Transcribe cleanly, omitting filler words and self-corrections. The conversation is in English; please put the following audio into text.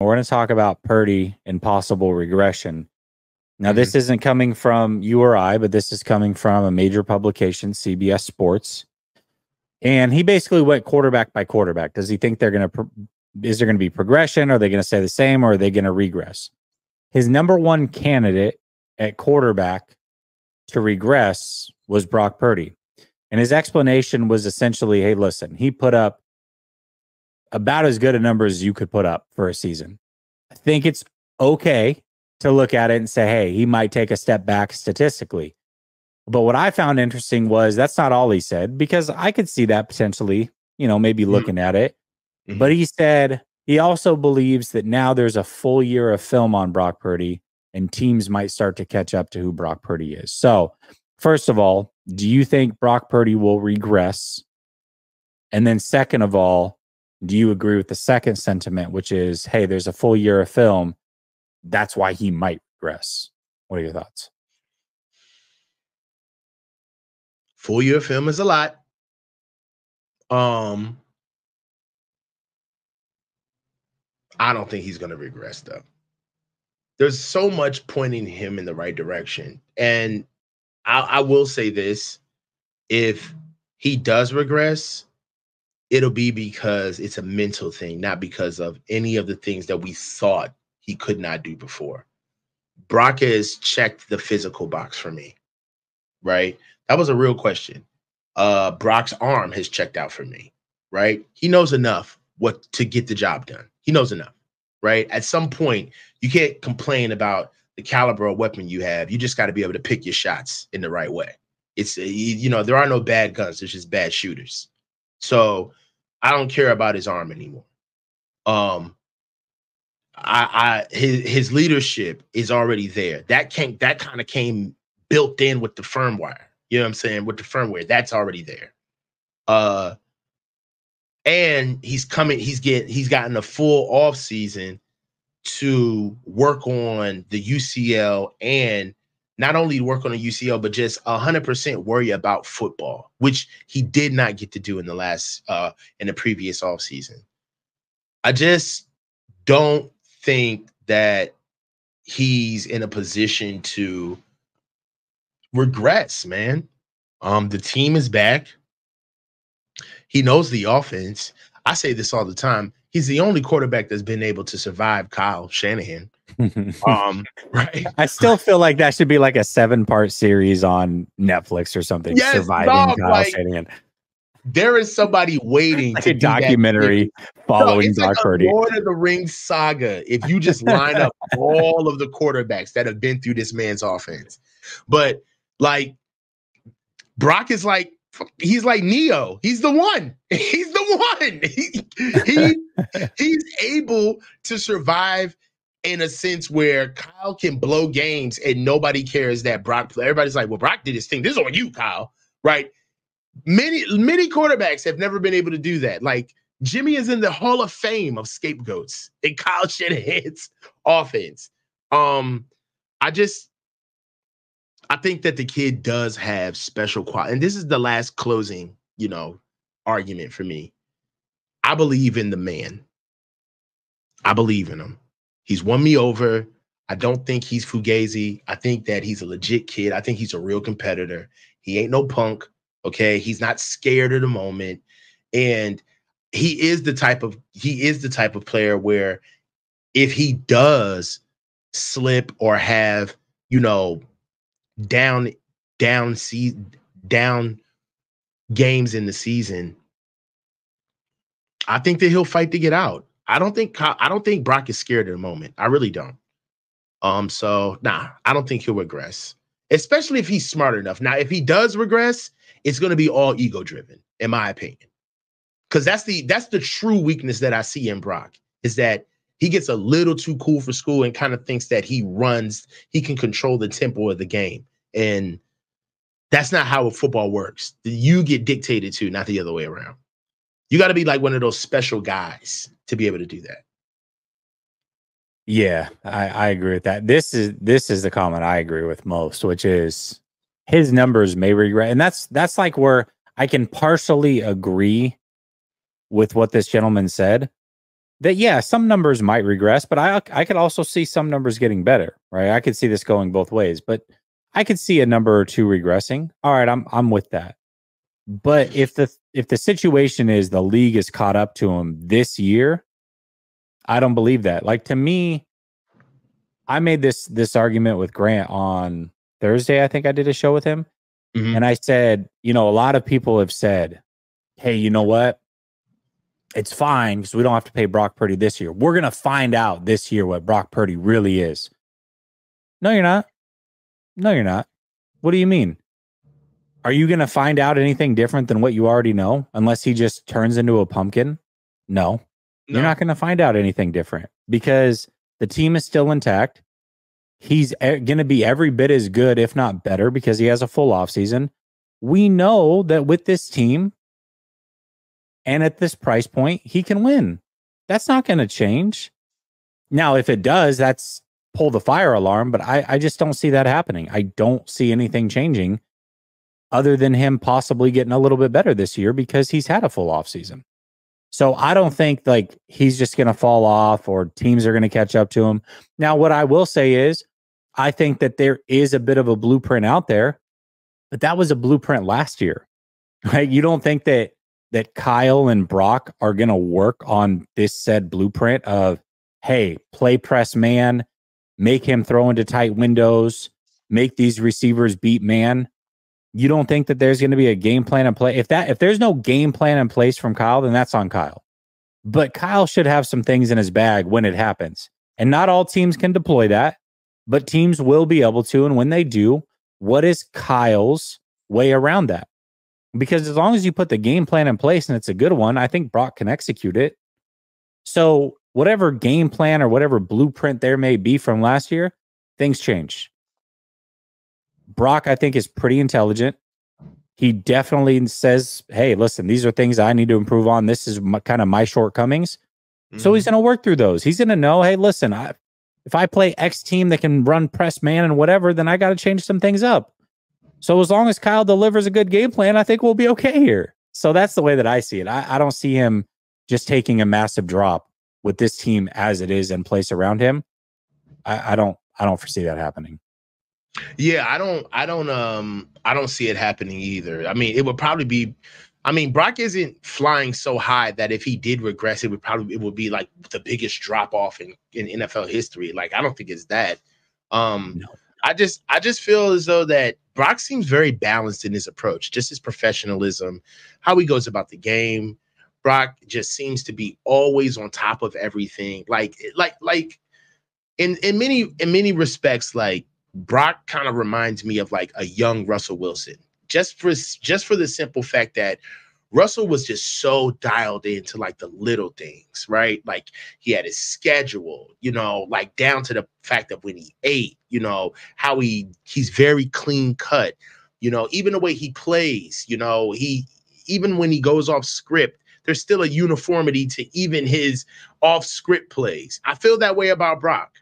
We're going to talk about Purdy and possible regression. Now, this isn't coming from you or I, but this is coming from a major publication, CBS Sports. And he basically went quarterback by quarterback. Does he think they're going to, is there going to be progression? Are they going to stay the same, or are they going to regress? His number one candidate at quarterback to regress was Brock Purdy. And his explanation was essentially, hey, listen, he put up about as good a number as you could put up for a season. I think it's okay to look at it and say, hey, he might take a step back statistically. But what I found interesting was that's not all he said, because I could see that potentially, maybe looking at it. But he said he also believes that now there's a full year of film on Brock Purdy and teams might start to catch up to who Brock Purdy is. So, first of all, do you think Brock Purdy will regress? And then second of all, do you agree with the second sentiment, which is, hey, there's a full year of film. That's why he might regress. What are your thoughts? Full year of film is a lot. I don't think he's going to regress, though. There's so much pointing him in the right direction. And I will say this. If he does regress, it'll be because it's a mental thing, not because of any of the things that we thought he could not do before. Brock has checked the physical box for me, right? That was a real question. Brock's arm has checked out for me, right? He knows enough to get the job done. He knows enough, right? At some point, you can't complain about the caliber of weapon you have. You just got to be able to pick your shots in the right way. It's, there are no bad guns. There's just bad shooters. So I don't care about his arm anymore. His leadership is already there. That kind of came built in with the firmware. You know what I'm saying? With the firmware, that's already there. And he's gotten a full off season to work on the UCL, and not only work on the UCL, but just 100% worry about football, which he did not get to do in the previous off season. I just don't think that he's in a position to regress, man. The team is back. He knows the offense. I say this all the time. He's the only quarterback that's been able to survive Kyle Shanahan. Right. I still feel like that should be like a 7-part series on Netflix or something. Yes, surviving Kyle Shanahan. There is somebody waiting like to a documentary following Brock Purdy. Lord of the Rings saga. If you just line up all of the quarterbacks that have been through this man's offense, but like Brock is like, he's like Neo. He's the one. He's the one. He's able to survive in a sense where Kyle can blow games and nobody cares that Brock. Everybody's like, well, Brock did his thing. This is on you, Kyle. Right? Many quarterbacks have never been able to do that. Like Jimmy is in the Hall of Fame of scapegoats in Kyle Shanahan's offense. I think that the kid does have special quality. And this is the last closing, argument for me. I believe in the man. I believe in him. He's won me over. I don't think he's fugazi. I think that he's a legit kid. I think he's a real competitor. He ain't no punk. Okay. He's not scared of the moment. And he is the type of player where if he does slip or have, down games in the season, I think that he'll fight to get out. I don't think Brock is scared at the moment. I really don't. So I don't think he'll regress, especially if he's smart enough. Now, if he does regress, it's going to be all ego driven, in my opinion, because that's the true weakness that I see in Brock, is that he gets a little too cool for school and kind of thinks that he can control the tempo of the game. And that's not how football works. You get dictated to, not the other way around. You got to be like one of those special guys to be able to do that. Yeah, I agree with that. This is the comment I agree with most, which is his numbers may regret. And that's like where I can partially agree with what this gentleman said. that, yeah, some numbers might regress, but I could also see some numbers getting better, right? I could see this going both ways, but I could see a number or two regressing. All right, I'm with that. But if the situation is the league is caught up to him this year, I don't believe that. Like, to me, I made this argument with Grant on Thursday. I think I did a show with him. Mm-hmm. And I said, a lot of people have said, hey, you know what? It's fine because we don't have to pay Brock Purdy this year. We're going to find out this year what Brock Purdy really is. No, you're not. No, you're not. What do you mean? Are you going to find out anything different than what you already know unless he just turns into a pumpkin? No. You're not going to find out anything different because the team is still intact. He's going to be every bit as good, if not better, because he has a full offseason. We know that with this team and at this price point, he can win. That's not going to change. Now, if it does, that's pull the fire alarm, but I just don't see that happening. I don't see anything changing other than him possibly getting a little bit better this year because he's had a full offseason. So I don't think like he's just going to fall off or teams are going to catch up to him. Now, what I will say is I think that there is a bit of a blueprint out there, but that was a blueprint last year, right? You don't think that Kyle and Brock are going to work on this said blueprint of, hey, play press man, make him throw into tight windows, make these receivers beat man. You don't think that there's going to be a game plan in play? If there's no game plan in place from Kyle, then that's on Kyle. But Kyle should have some things in his bag when it happens. And not all teams can deploy that, but teams will be able to. And when they do, what is Kyle's way around that? Because as long as you put the game plan in place and it's a good one, I think Brock can execute it. So whatever game plan or whatever blueprint there may be from last year, things change. Brock, I think, is pretty intelligent. He definitely says, hey, listen, these are things I need to improve on. This is kind of my shortcomings. Mm-hmm. So he's going to work through those. He's going to know, hey, listen, if I play X team that can run press man and whatever, then I got to change some things up. So as long as Kyle delivers a good game plan, I think we'll be okay here. So that's the way that I see it. I don't see him just taking a massive drop with this team as it is in place around him. I don't foresee that happening. Yeah, I don't see it happening either. I mean, it would probably be, Brock isn't flying so high that if he did regress, it would be like the biggest drop off in NFL history. Like, I don't think it's that. No. I just feel as though that Brock seems very balanced in his approach, just his professionalism, how he goes about the game. Brock just seems to be always on top of everything. Like in many respects, like, Brock kind of reminds me of like a young Russell Wilson, just for the simple fact that Russell was just so dialed into like the little things, right? Like he had his schedule, like down to the fact of when he ate, how he's very clean cut, even the way he plays, even when he goes off script, there's still a uniformity to even his off script plays. I feel that way about Brock.